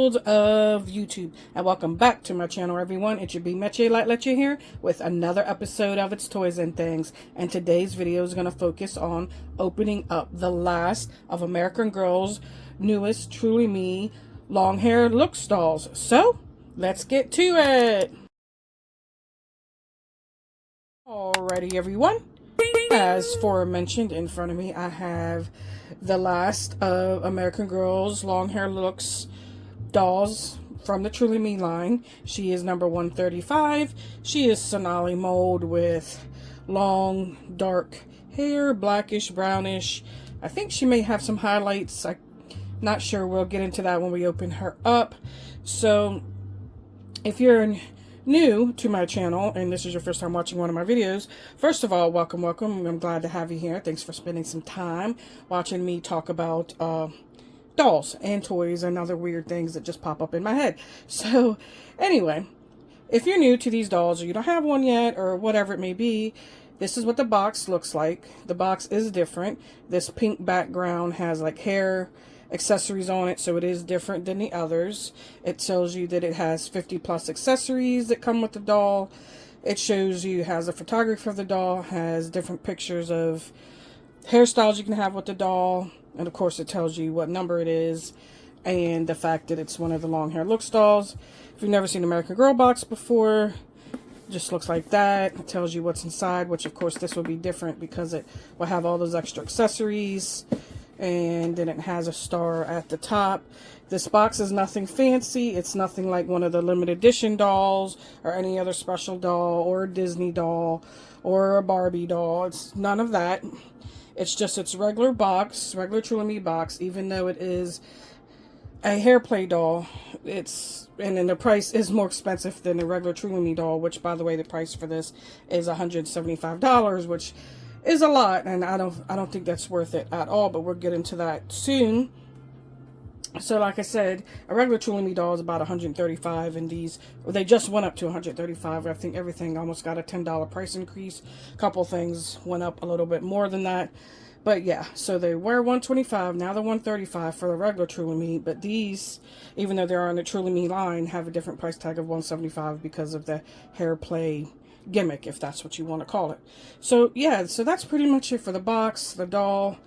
world of YouTube, and welcome back to my channel, everyone. It's your B Meche Light Letcha here with another episode of It's Toys and Things, and today's video is going to focus on opening up the last of American Girl's newest Truly Me long hair look dolls. So let's get to it. Alrighty, everyone. As forementioned, in front of me I have the last of American Girl's long hair looks dolls from the Truly Me line. She is number 135. She is Sonali mold with long dark hair, blackish, brownish. I think she may have some highlights. I'm not sure. We'll get into that when we open her up. So if you're new to my channel and this is your first time watching one of my videos, first of all, welcome. I'm glad to have you here. Thanks for spending some time watching me talk about dolls and toys and other weird things that just pop up in my head. So anyway, if you're new to these dolls or you don't have one yet or whatever it may be, this is what the box looks like. The box is different. This pink background has like hair accessories on it, so it is different than the others. It tells you that it has 50 plus accessories that come with the doll. It shows you, has a photography of the doll, has different pictures of hairstyles you can have with the doll, and of course it tells you what number it is and the fact that it's one of the long hair looks dolls. If you've never seen American Girl box before, it just looks like that. It tells you what's inside, which of course this will be different because it will have all those extra accessories. And then it has a star at the top. This box is nothing fancy. It's nothing like one of the limited edition dolls or any other special doll or a Disney doll or a Barbie doll. It's none of that. It's just its regular box, regular Truly Me box, even though it is a hair play doll. And then the price is more expensive than the regular Truly Me doll, which, by the way, the price for this is $175, which is a lot, and I don't think that's worth it at all, but we'll get into that soon. So like I said, a regular Truly Me doll is about $135, and these, they just went up to $135. I think everything almost got a $10 price increase. A couple things went up a little bit more than that, but yeah, so they were $125, now they're $135 for the regular Truly Me, but these, even though they're on the Truly Me line, have a different price tag of $175 because of the hair play gimmick, if that's what you want to call it. So yeah, so that's pretty much it for the box, the doll,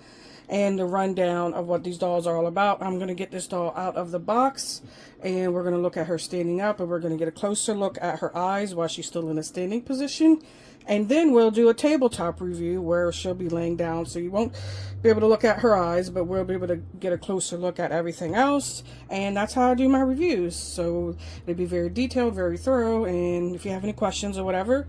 and the rundown of what these dolls are all about. I'm going to get this doll out of the box, and we're going to look at her standing up, and we're going to get a closer look at her eyes while she's still in a standing position. And then we'll do a tabletop review where she'll be laying down, so you won't be able to look at her eyes, but we'll be able to get a closer look at everything else. And that's how I do my reviews. So they'll be very detailed, very thorough. And if you have any questions or whatever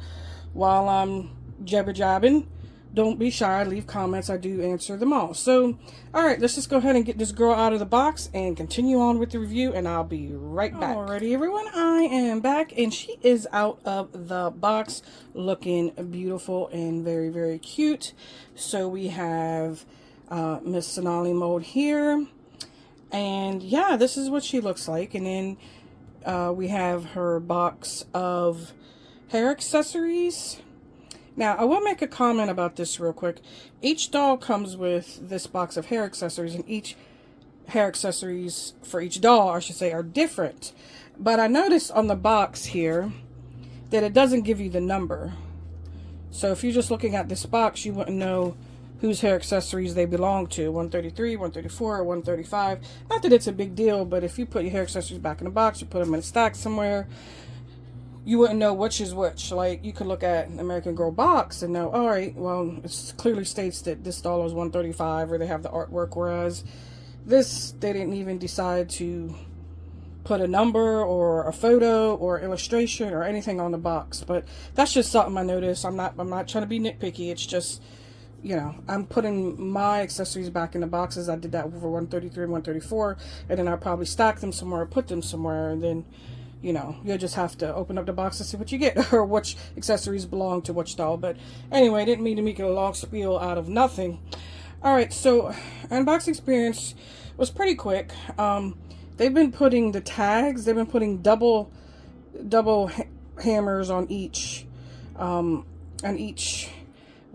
while I'm jabber-jabbing, don't be shy, leave comments. I do answer them all. So, alright, let's just go ahead and get this girl out of the box and continue on with the review, and I'll be right back. Alrighty, everyone, I am back, and she is out of the box looking beautiful and very, very cute. So we have Miss Sonali mold here, and yeah, this is what she looks like. And then we have her box of hair accessories. Now, I will make a comment about this real quick. Each doll comes with this box of hair accessories, and each hair accessories for each doll, I should say, are different. But I noticed on the box here that it doesn't give you the number. So if you're just looking at this box, you wouldn't know whose hair accessories they belong to. 133, 134, or 135. Not that it's a big deal, but if you put your hair accessories back in the box, you put them in a stack somewhere, you wouldn't know which is which. Like, you could look at an American Girl box and know, all right, well, it clearly states that this doll is 135, or they have the artwork, whereas this, they didn't even decide to put a number or a photo or illustration or anything on the box. But that's just something I noticed. I'm not trying to be nitpicky. It's just, you know, I'm putting my accessories back in the boxes. I did that for 133 and 134, and then I'll probably stack them somewhere or put them somewhere, and then, you know, you'll just have to open up the box to see what you get or which accessories belong to which doll. But anyway, I didn't mean to make a long spiel out of nothing. Alright, so unboxing experience was pretty quick. They've been putting the tags, they've been putting double hammers on each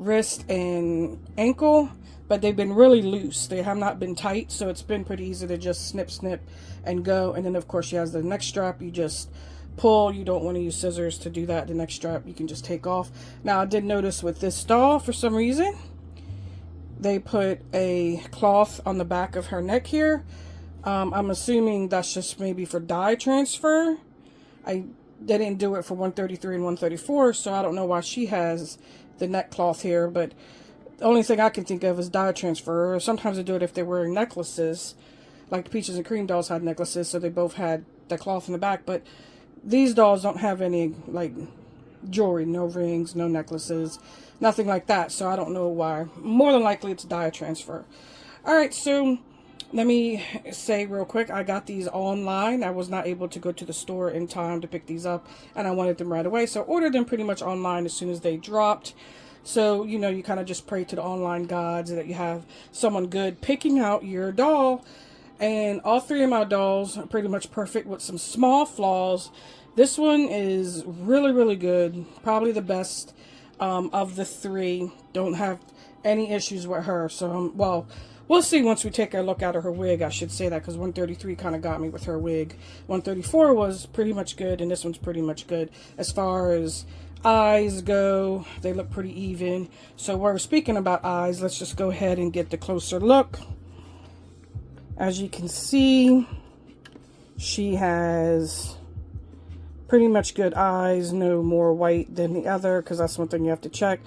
wrist and ankle, but they've been really loose. They have not been tight, so it's been pretty easy to just snip and go. And then of course she has the neck strap. You just pull. You don't want to use scissors to do that. The neck strap you can just take off. Now I did notice with this doll, for some reason they put a cloth on the back of her neck here. I'm assuming that's just maybe for dye transfer. They didn't do it for 133 and 134, so I don't know why she has the neck cloth here, but the only thing I can think of is dye transfer. Or sometimes they do it if they're wearing necklaces, like the Peaches and Cream dolls had necklaces, so they both had the cloth in the back, but these dolls don't have any, like, jewelry, no rings, no necklaces, nothing like that, so I don't know why. More than likely it's dye transfer. Alright, so let me say real quick, I got these online. I was not able to go to the store in time to pick these up, and I wanted them right away, so I ordered them pretty much online as soon as they dropped. So, you know, you kind of just pray to the online gods that you have someone good picking out your doll. And all three of my dolls are pretty much perfect with some small flaws. This one is really, really good. Probably the best of the three. Don't have any issues with her. So, well, we'll see once we take a look at her wig. I should say that, because 133 kind of got me with her wig. 134 was pretty much good, and this one's pretty much good. As far as eyes go, they look pretty even. So while we're speaking about eyes, let's just go ahead and get the closer look. As you can see, she has pretty much good eyes, no more white than the other, because that's one thing you have to check.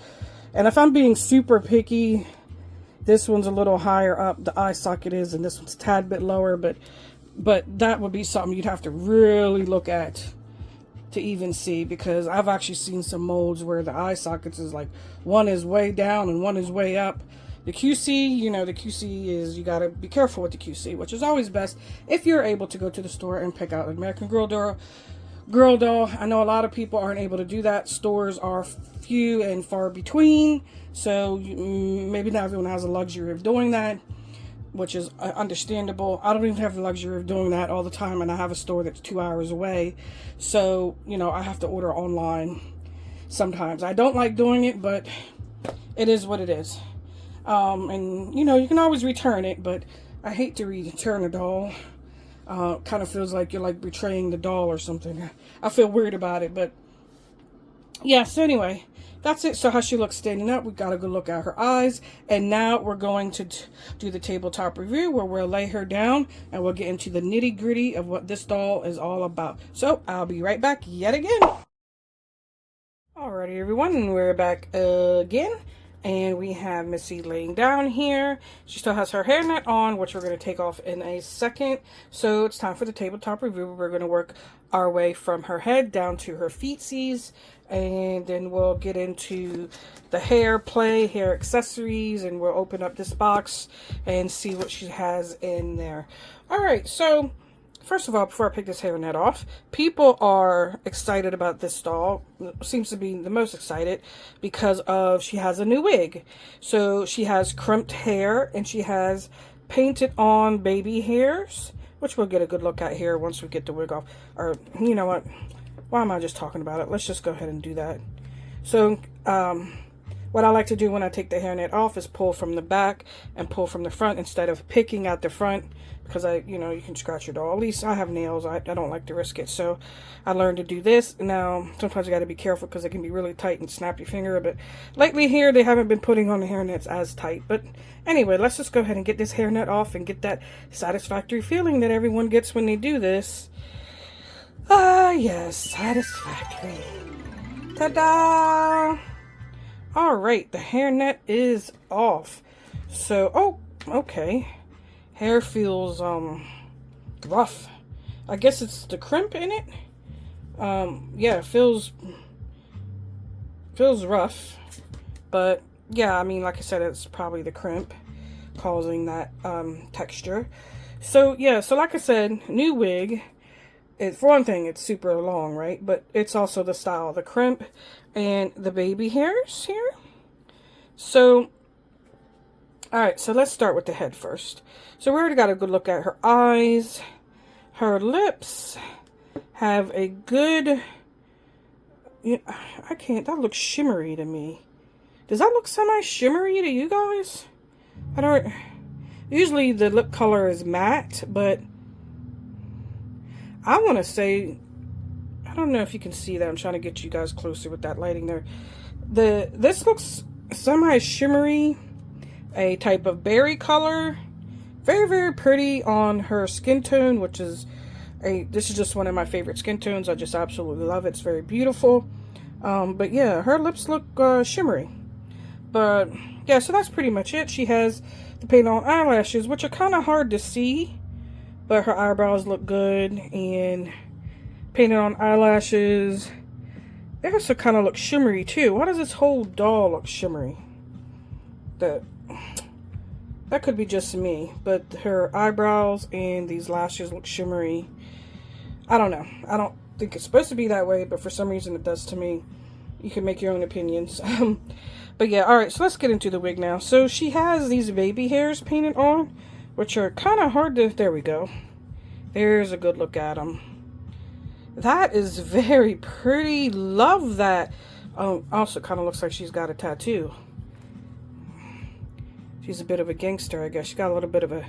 And if I'm being super picky, this one's a little higher up, the eye socket is, and this one's a tad bit lower, but that would be something you'd have to really look at to even see, because I've actually seen some molds where the eye sockets is like, one is way down and one is way up. The QC, you know, the QC is, you got to be careful with the QC, which is always best if you're able to go to the store and pick out an American Girl doll. I know a lot of people aren't able to do that. Stores are few and far between, so maybe not everyone has the luxury of doing that, which is understandable. I don't even have the luxury of doing that all the time, and I have a store that's 2 hours away, so, you know, I have to order online sometimes. I don't like doing it, but it is what it is. And, you know, you can always return it, but I hate to return a doll. Kind of feels like you're like betraying the doll or something. I feel weird about it, but yeah, so anyway, that's it. So how she looks standing up, we got a good look at her eyes, and now we're going to do the tabletop review, where we'll lay her down and we'll get into the nitty gritty of what this doll is all about. So I'll be right back yet again. Alrighty everyone, and we're back again. And we have Missy laying down here. She still has her hairnet on, which we're going to take off in a second. So it's time for the tabletop review. We're going to work our way from her head down to her feetsies. And then we'll get into the hair play, hair accessories. And we'll open up this box and see what she has in there. Alright, so first of all, before I pick this hairnet off, people are excited about this doll. Seems to be the most excited because of she has a new wig. So she has crimped hair and she has painted on baby hairs, which we'll get a good look at here once we get the wig off. Or, you know what? Why am I just talking about it? Let's just go ahead and do that. So, what I like to do when I take the hairnet off is pull from the back and pull from the front instead of picking out the front, because you know, you can scratch your doll. At least I have nails. I don't like to risk it. So I learned to do this. Now, sometimes you got to be careful because it can be really tight and snap your finger. But lately here, they haven't been putting on the hairnets as tight. But anyway, let's just go ahead and get this hairnet off and get that satisfactory feeling that everyone gets when they do this. Ah, yes, satisfactory. Ta-da! Alright, the hairnet is off. So, oh, okay. Hair feels, rough. I guess it's the crimp in it. Yeah, it feels rough. But, yeah, I mean, like I said, it's probably the crimp causing that, texture. So, yeah, so like I said, new wig. For one thing, it's super long, right? But it's also the style, the crimp and the baby hairs here. So, alright, so let's start with the head first. So we already got a good look at her eyes. Her lips have a good, I can't, that looks shimmery to me. Does that look semi-shimmery to you guys? I don't... Usually the lip color is matte, but I want to say... I don't know if you can see that. I'm trying to get you guys closer with that lighting there. This looks semi-shimmery, a type of berry color. Very, very pretty on her skin tone, which is this is just one of my favorite skin tones. I just absolutely love it. It's very beautiful. But yeah, her lips look shimmery. But yeah, so that's pretty much it. She has the paint on eyelashes, which are kind of hard to see, but her eyebrows look good, and painted on eyelashes. They also kind of look shimmery too. Why does this whole doll look shimmery? That could be just me, but her eyebrows and these lashes look shimmery. I don't know. I don't think it's supposed to be that way, but for some reason it does to me. You can make your own opinions. But yeah, alright, so let's get into the wig now. So she has these baby hairs painted on, which are kind of hard to... There we go. There's a good look at them. That is very pretty. Love that. Also kind of looks like she's got a tattoo. She's a bit of a gangster, I guess. She got a little bit of a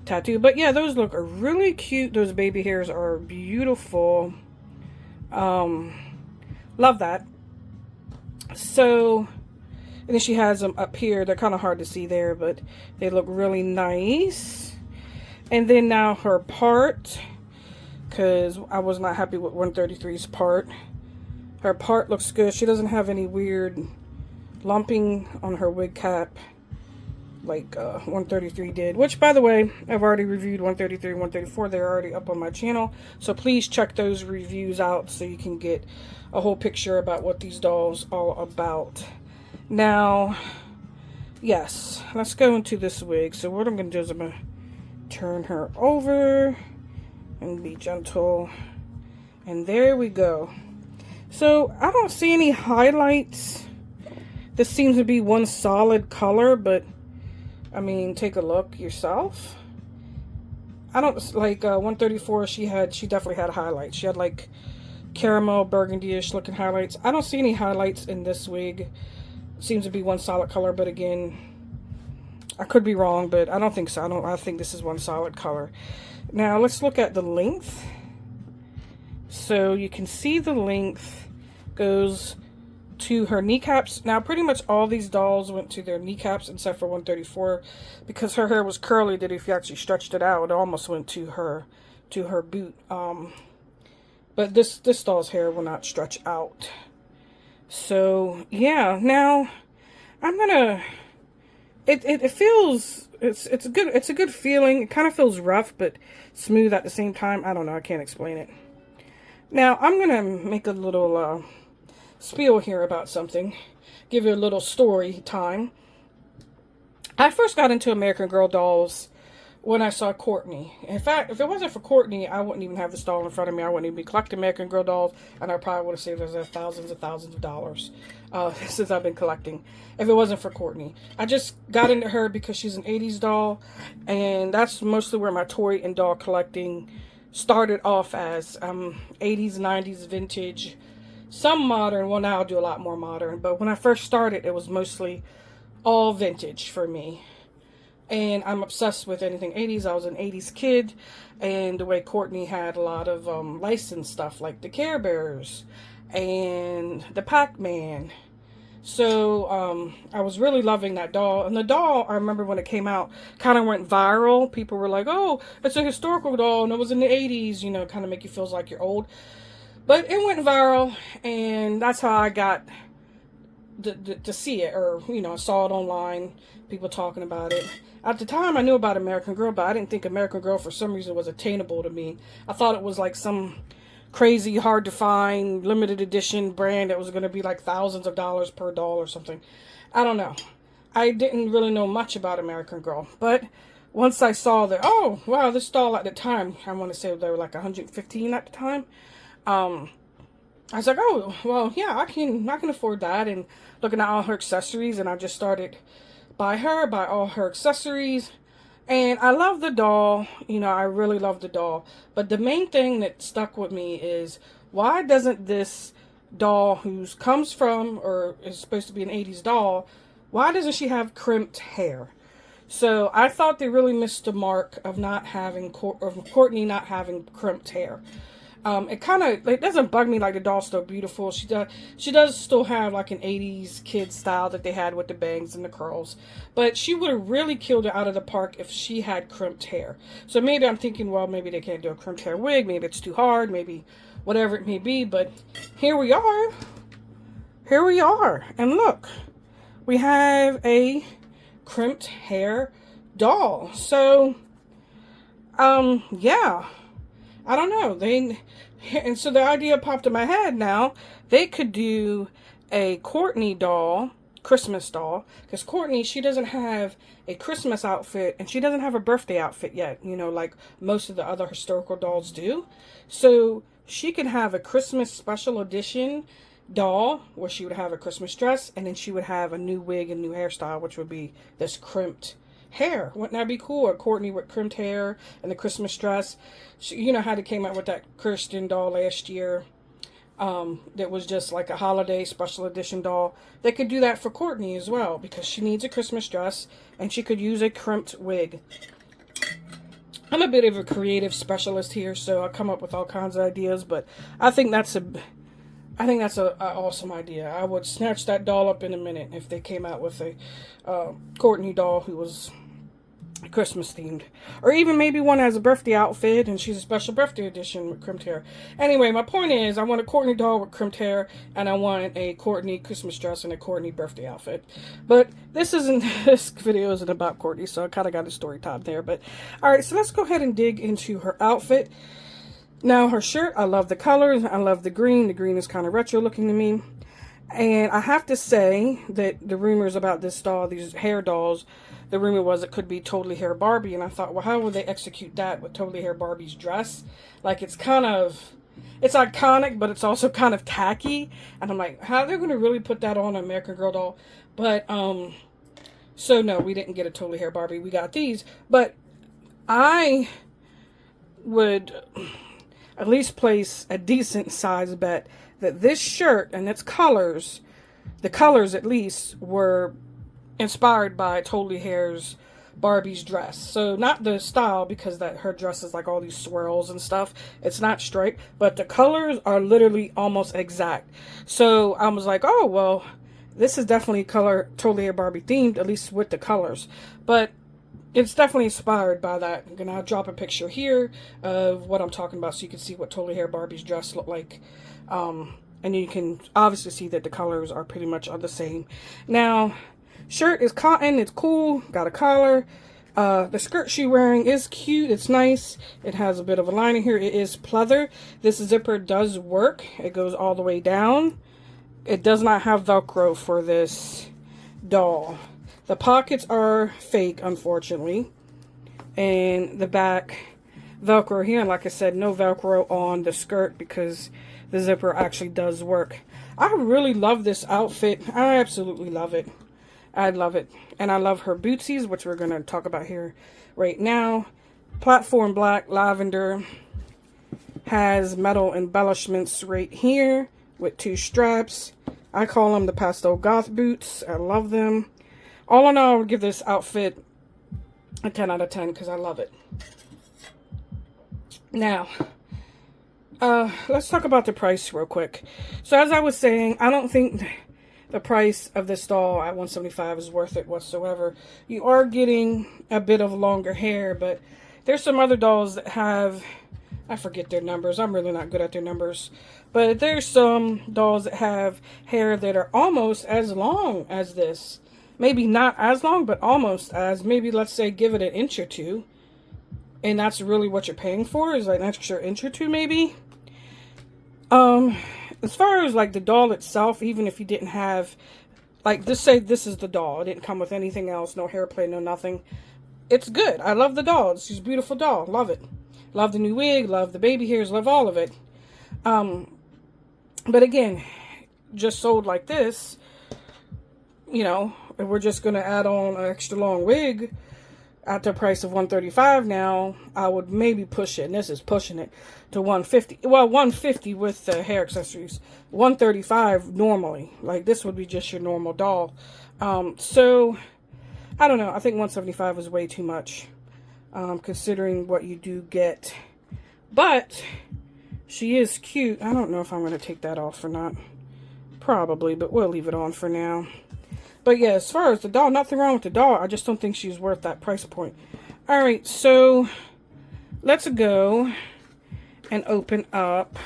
tattoo. But yeah, those look really cute. Those baby hairs are beautiful. Love that. So, and then she has them up here. They're kind of hard to see there, but they look really nice. And then now her part, because I was not happy with 133's part. Her part looks good. She doesn't have any weird lumping on her wig cap like 133 did, which, by the way, I've already reviewed 133 and 134. They're already up on my channel, so please check those reviews out so you can get a whole picture about what these dolls are about. Now, yes, let's go into this wig. So what I'm going to do is I'm going to turn her over and be gentle, and there we go. So I don't see any highlights. This seems to be one solid color, but I mean, take a look yourself. I don't like 134. She definitely had highlights. She had like caramel burgundy-ish looking highlights. I don't see any highlights in this wig. Seems to be one solid color, but again, I could be wrong, but I don't think so. I think this is one solid color. Now let's look at the length. So you can see the length goes to her kneecaps. Now pretty much all these dolls went to their kneecaps except for 134, because her hair was curly that if you actually stretched it out, it almost went to her boot. But this doll's hair will not stretch out. So yeah, now I'm gonna it feels it's a good feeling. It kind of feels rough but smooth at the same time. I don't know, I can't explain it. Now I'm gonna make a little spiel here about something, give you a little story time. I first got into American Girl dolls when I saw Courtney. In fact, if it wasn't for Courtney, I wouldn't even have this doll in front of me. I wouldn't even be collecting American Girl dolls, and I probably would have saved us thousands and thousands of dollars since I've been collecting, if it wasn't for Courtney. I just got into her because she's an 80s doll, and that's mostly where my toy and doll collecting started off as 80s, 90s, vintage, some modern. Well, now I'll do a lot more modern, but when I first started, it was mostly all vintage for me. And I'm obsessed with anything 80s. I was an 80s kid, and the way Courtney had a lot of licensed stuff like the Care Bears and the Pac-Man. So I was really loving that doll. And the doll, I remember when it came out, kind of went viral. People were like, oh, it's a historical doll, and it was in the 80s, you know, kind of make you feel like you're old. But it went viral, and that's how I got to see it, or, you know, I saw it online, people talking about it. At the time, I knew about American Girl, but I didn't think American Girl, for some reason, was attainable to me. I thought it was like some crazy, hard to find, limited edition brand that was going to be like thousands of dollars per doll or something. I don't know. I didn't really know much about American Girl, but once I saw that, oh, wow, this doll at the time, I want to say they were like 115 at the time, I was like, oh, well, yeah, I can afford that. And looking at all her accessories, and I just started buy all her accessories. And I love the doll, you know, I really love the doll. But the main thing that stuck with me is, why doesn't this doll who comes from, or is supposed to be an 80s doll, why doesn't she have crimped hair? So I thought they really missed the mark of not having, of Courtney not having crimped hair. It kind of, it doesn't bug me, like the doll's still beautiful. She does still have like an 80s kid style that they had with the bangs and the curls. But she would have really killed it out of the park if she had crimped hair. So maybe I'm thinking, well, maybe they can't do a crimped hair wig. Maybe it's too hard. Maybe whatever it may be. But here we are. Here we are. And look, we have a crimped hair doll. So, yeah. I don't know. And so the idea popped in my head now. They could do a Courtney doll, Christmas doll. Because Courtney, she doesn't have a Christmas outfit. And she doesn't have a birthday outfit yet. You know, like most of the other historical dolls do. So she could have a Christmas special edition doll. Where she would have a Christmas dress. And then she would have a new wig and new hairstyle. Which would be this crimped hair. Wouldn't that be cool? Or Courtney with crimped hair and the Christmas dress. She, you know how they came out with that Kirsten doll last year. That was just like a holiday special edition doll. They could do that for Courtney as well. Because she needs a Christmas dress. And she could use a crimped wig. I'm a bit of a creative specialist here. So I come up with all kinds of ideas. But I think that's an awesome idea. I would snatch that doll up in a minute if they came out with a Courtney doll who was Christmas themed. Or even maybe one has a birthday outfit and she's a special birthday edition with crimped hair. Anyway, my point is I want a Courtney doll with crimped hair and I want a Courtney Christmas dress and a Courtney birthday outfit. But this video isn't about Courtney, so I kind of got a story time there. But alright, so let's go ahead and dig into her outfit. Now her shirt, I love the colors. I love the green. The green is kind of retro looking to me. And I have to say that the rumors about this doll, these hair dolls, the rumor was it could be Totally Hair Barbie. And I thought, well, how would they execute that with Totally Hair Barbie's dress? Like, it's iconic, but it's also kind of tacky. And I'm like, how are they going to really put that on an American Girl doll? But, so no, we didn't get a Totally Hair Barbie. We got these. But I would at least place a decent size bet that this shirt and its colors, the colors at least, were inspired by Totally Hair's Barbie's dress. So not the style, because that her dress is like all these swirls and stuff. It's not straight, but the colors are literally almost exact. So I was like, oh, well, this is definitely color Totally Hair Barbie themed, at least with the colors. But it's definitely inspired by that. I'm gonna drop a picture here of what I'm talking about so you can see what Totally Hair Barbie's dress looked like. And you can obviously see that the colors are pretty much the same. Now, shirt is cotton, it's cool, got a collar. The skirt she's wearing is cute, it's nice. It has a bit of a lining here. It is pleather. This zipper does work. It goes all the way down. It does not have Velcro for this doll. The pockets are fake, unfortunately. And the back Velcro here. And like I said, no Velcro on the skirt because the zipper actually does work. I really love this outfit. I absolutely love it. I love it. And I love her bootsies, which we're going to talk about here right now. Platform black, lavender. Has metal embellishments right here with 2 straps. I call them the pastel goth boots. I love them. All in all, I would give this outfit a 10 out of 10 because I love it. Now, let's talk about the price real quick. So as I was saying, I don't think the price of this doll at $175 is worth it whatsoever. You are getting a bit of longer hair, but there's some other dolls that have, I forget their numbers. I'm really not good at their numbers. But there's some dolls that have hair that are almost as long as this. Maybe not as long, but almost as. Maybe, let's say, give it an inch or two. And that's really what you're paying for, is like an extra inch or two, maybe. As far as, like, the doll itself, even if you didn't have, like, just say this is the doll. It didn't come with anything else, no hair play, no nothing. It's good. I love the doll. She's a beautiful doll. Love it. Love the new wig. Love the baby hairs. Love all of it. But again, just sold like this, you know, if we're just going to add on an extra long wig, at the price of $135 now, I would maybe push it, and this is pushing it, to $150. Well, $150 with the hair accessories. $135 normally. Like, this would be just your normal doll. So, I don't know. I think $175 is way too much, considering what you do get. But, she is cute. I don't know if I'm going to take that off or not. Probably, but we'll leave it on for now. But yeah, as far as the doll, nothing wrong with the doll. I just don't think she's worth that price point. Alright, so let's go and open up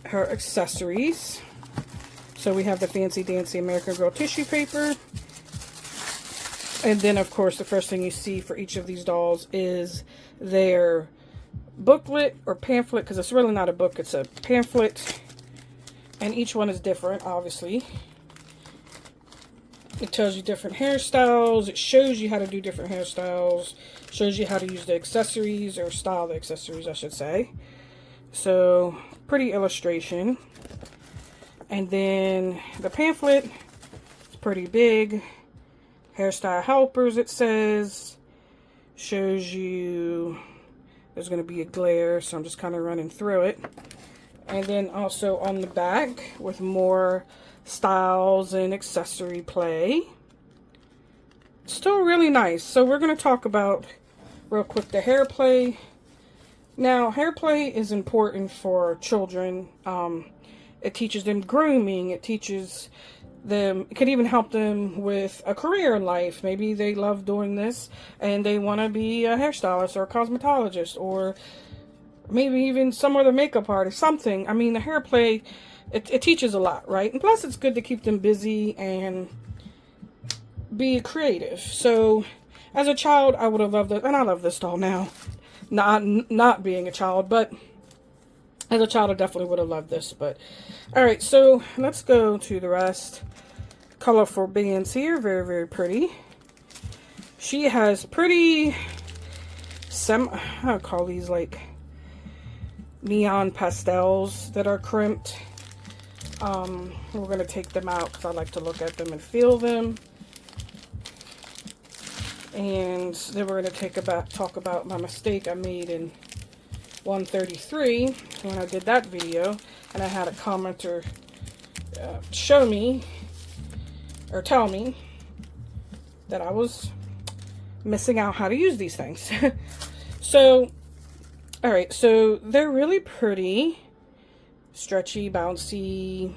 her accessories. So we have the Fancy Dancy American Girl tissue paper. And then, of course, the first thing you see for each of these dolls is their booklet or pamphlet, because it's really not a book, it's a pamphlet. And each one is different, obviously. It tells you different hairstyles. It shows you how to do different hairstyles. Shows you how to use the accessories, or style the accessories, I should say. So, pretty illustration. And then the pamphlet is pretty big. Hairstyle helpers, it says. Shows you, there's going to be a glare, so I'm just kind of running through it. And then also on the back with more styles and accessory play. Still really nice. So we're going to talk about real quick the hair play. Now, hair play is important for children. It teaches them grooming. It teaches them, it could even help them with a career in life. Maybe they love doing this and they want to be a hairstylist or a cosmetologist, or maybe even some other makeup artist, something. I mean, the hair play, it teaches a lot, right? And plus, it's good to keep them busy and be creative. So, as a child, I would have loved it. And I love this doll now. Not being a child, but as a child, I definitely would have loved this. But, alright, so let's go to the rest. Colorful bands here. Very, very pretty. She has pretty, I call these like neon pastels that are crimped. We're going to take them out because I like to look at them and feel them. And then we're going to talk about my mistake I made in 133 when I did that video. And I had a commenter show me, or tell me, that I was missing out how to use these things. So, alright, so they're really pretty. Stretchy, bouncy.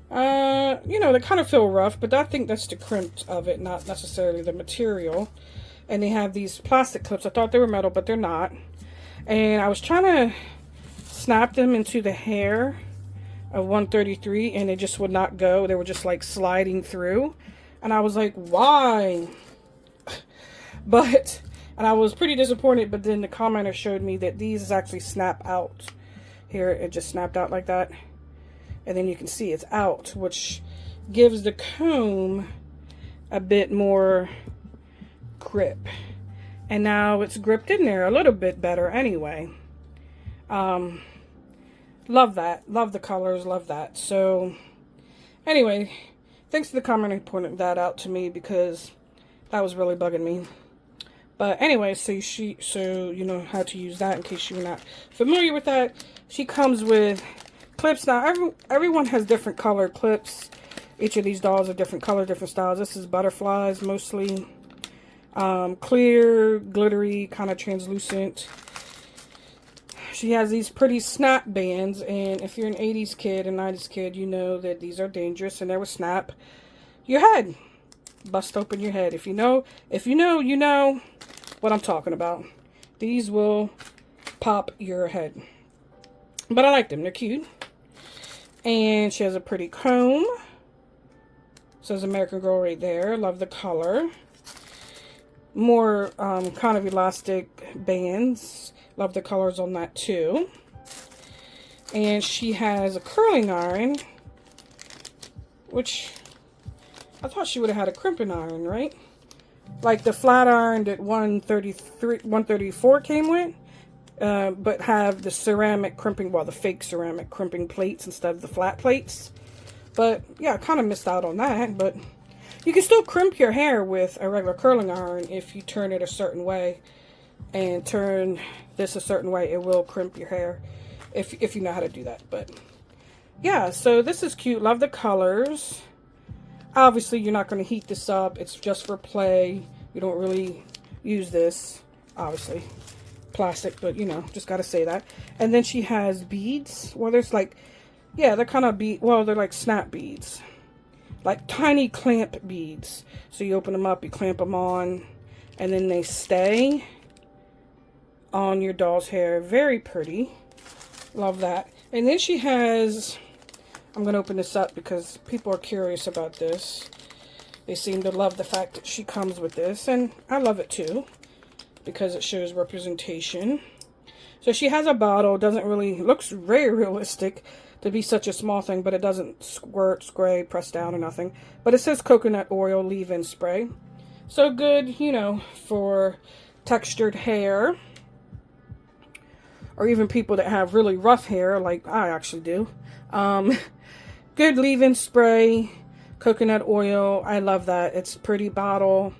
You know, they kind of feel rough, but I think that's the crimp of it, not necessarily the material. And they have these plastic clips. I thought they were metal, but they're not. And I was trying to snap them into the hair of 133, and they just would not go. They were just like sliding through. And I was like, why? And I was pretty disappointed, but then the commenter showed me that these actually snap out. Here, it just snapped out like that. And then you can see it's out, which gives the comb a bit more grip. And now it's gripped in there a little bit better anyway. Love that. Love the colors. Love that. So, anyway, thanks to the commenter who pointed that out to me, because that was really bugging me. But anyway, so you know how to use that in case you're not familiar with that. She comes with clips. Now, everyone has different colored clips. Each of these dolls are different color, different styles. This is butterflies mostly. Clear, glittery, kind of translucent. She has these pretty snap bands, and if you're an 80s kid, a 90s kid, you know that these are dangerous, and they will snap your head. Bust open your head. If you know, you know what I'm talking about. These will pop your head. But I like them. They're cute. And she has a pretty comb. Says American Girl right there. Love the color. More kind of elastic bands. Love the colors on that too. And she has a curling iron, which I thought she would have had a crimping iron, right? Like the flat iron that 134 came with, but have the ceramic crimping, well, the fake ceramic crimping plates instead of the flat plates. But yeah, I kind of missed out on that. But You can still crimp your hair with a regular curling iron if you turn it a certain way and turn this a certain way. It will crimp your hair if you know how to do that. But yeah, so this is cute. Love the colors. Obviously, you're not going to heat this up. It's just for play. You don't really use this, obviously. Plastic, but you know, just got to say that. And then she has beads. Well, there's like, yeah, they're kind of well, they're like snap beads. Like tiny clamp beads. So you open them up, you clamp them on, and then they stay on your doll's hair. Very pretty. Love that. And then she has, I'm going to open this up because people are curious about this. They seem to love the fact that she comes with this, and I love it too because it shows representation. So she has a bottle. Doesn't really, looks very realistic to be such a small thing, but it doesn't squirt, spray, press down or nothing. But it says coconut oil leave-in spray. So good, you know, for textured hair, or even people that have really rough hair like I actually do. Good leave-in spray, coconut oil. I love that. It's a pretty bottle.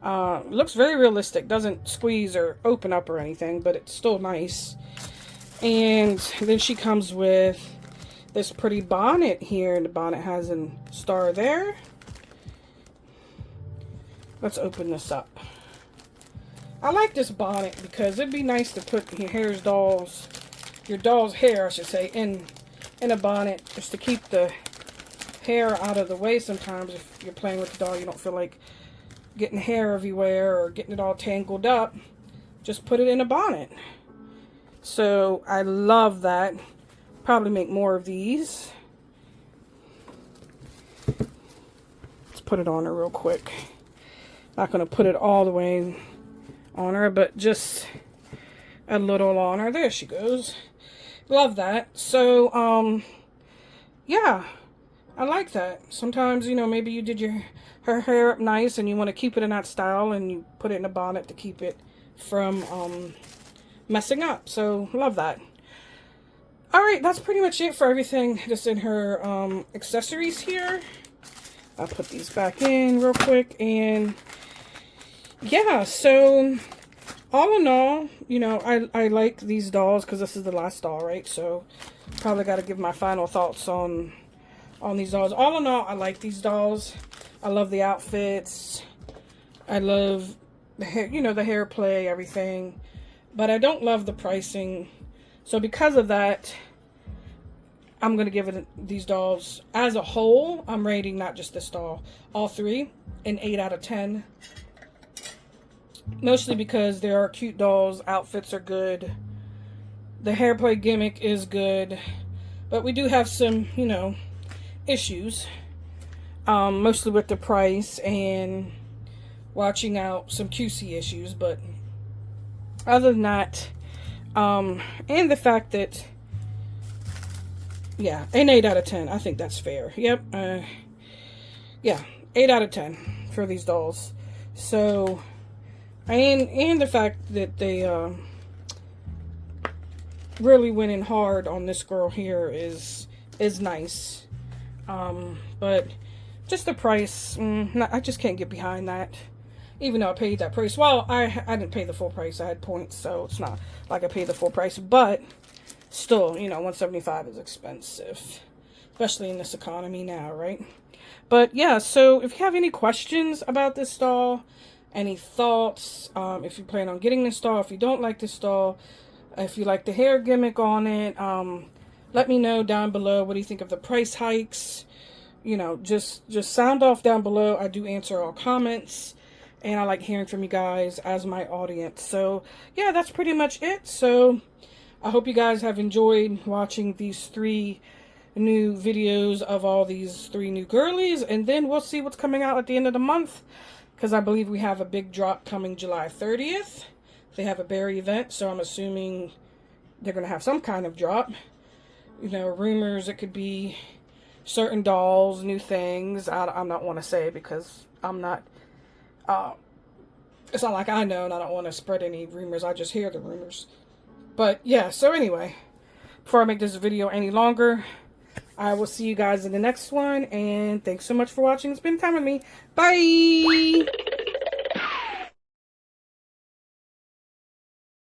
Looks very realistic. Doesn't squeeze or open up or anything, but it's still nice. And then she comes with this pretty bonnet here. The bonnet has a star there. Let's open this up. I like this bonnet because it'd be nice to put your doll's hair, I should say, in a bonnet just to keep the hair out of the way. Sometimes if you're playing with the doll, you don't feel like getting hair everywhere or getting it all tangled up. Just put it in a bonnet. So I love that. Probably make more of these. Let's put it on her real quick. Not going to put it all the way on her, but just a little on her. There she goes. Love that. So yeah, I like that. Sometimes, you know, maybe you did her hair up nice and you want to keep it in that style, and you put it in a bonnet to keep it from messing up. So love that. All right, that's pretty much it for everything that's in her accessories here. I'll put these back in real quick. And yeah, so all in all, you know, I like these dolls because this is the last doll, right? So probably got to give my final thoughts on these dolls. All in all, I like these dolls. I love the outfits. I love the hair, you know, the hair play, everything. But I don't love the pricing. So because of that, I'm going to give it these dolls as a whole. I'm rating not just this doll, all three, an 8 out of 10. Mostly because they are cute dolls, outfits are good, the hair play gimmick is good, but we do have some, you know, issues. Mostly with the price and watching out some QC issues, but other than that, and the fact that, yeah, an 8 out of 10. I think that's fair. Yep. Yeah, 8 out of 10 for these dolls. So, and the fact that they really went in hard on this girl here is nice. But just the price, I just can't get behind that. Even though I paid that price. Well, I didn't pay the full price. I had points, so it's not like I paid the full price. But still, you know, $175 is expensive. Especially in this economy now, right? But yeah, so if you have any questions about this doll, any thoughts, if you plan on getting this doll, if you don't like this doll, if you like the hair gimmick on it, let me know down below. What do you think of the price hikes? You know, just sound off down below. I do answer all comments. And I like hearing from you guys as my audience. So, yeah, that's pretty much it. So, I hope you guys have enjoyed watching these 3 new videos of all these 3 new girlies. And then we'll see what's coming out at the end of the month. Because I believe we have a big drop coming July 30th. They have a berry event. So, I'm assuming they're going to have some kind of drop. You know, rumors, it could be certain dolls, new things. I'm not want to say because I'm not... it's not like I know, and I don't want to spread any rumors. I just hear the rumors. But yeah, so anyway, before I make this video any longer, I will see you guys in the next one, and thanks so much for watching and spending time with me. Bye!